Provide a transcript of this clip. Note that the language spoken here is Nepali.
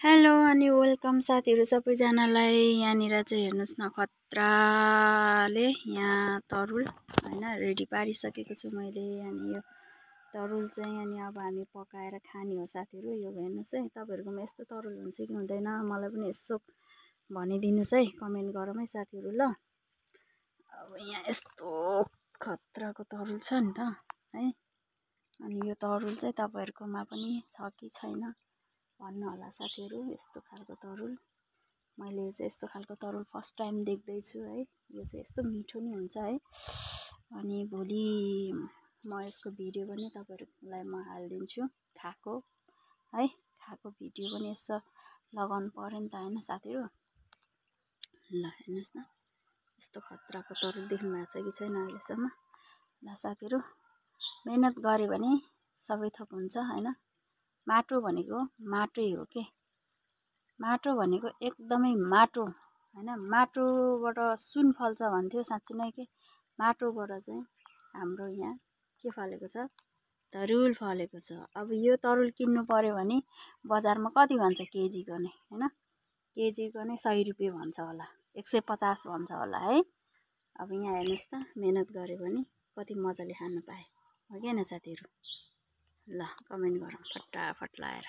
हेलो अनि वेलकम साथीहरू सबैजनालाई। यहाँनिर चाहिँ हेर्नुहोस् न, खतराले यहाँ तरुल हैन रेडी पारिसकेको छु मैले। अनि यो तरुल चाहिँ अनि अब हामी पकाएर खाने हो साथीहरू। यो हेर्नुहोस् है, तपाईँहरूकोमा यस्तो तरुल हुन्छ कि हुँदैन मलाई पनि यसो भनिदिनुहोस् है, कमेन्ट गरौँ है साथीहरू ल। अब यहाँ यस्तो खतराको तरुल छ नि त है। अनि यो तरुल चाहिँ तपाईँहरूकोमा पनि छ कि छैन भन्नु होला साथीहरू। यस्तो खालको तरुल मैले चाहिँ यस्तो खालको तरुल फर्स्ट टाइम देख्दैछु है। यो चाहिँ यस्तो मिठो नि हुन्छ है। अनि भोलि म यसको भिडियो पनि तपाईँहरूलाई म हालिदिन्छु खाएको है। खाएको भिडियो पनि यसो लगाउनु पर्यो नि त हैन साथीहरू। ल हेर्नुहोस् न, यस्तो खतराको तरुल देख्नु भएको छ कि छैन अहिलेसम्म। ल साथीहरू, मेहनत गऱ्यो भने सबै थोक हुन्छ हैन। माटो भनेको माटै हो के, माटो भनेको एकदमै माटो हैन। माटोबाट सुन फल्छ भन्थ्यो, साँच्चै नै के माटोबाट चाहिँ हाम्रो यहाँ के फलेको छ, तरुल फलेको छ। अब यो तरुल किन्नु पर्यो भने बजारमा कति भन्छ केजीको नै हैन, केजीको नै 100 रुपियाँ भन्छ होला, 150 भन्छ होला है। अब यहाँ हेर्नुहोस् त, मेहनत गऱ्यो भने कति मजाले खानु पाए हो कि हैन साथीहरू। ल कमेन्ट गरौँ फटाफट लाएर।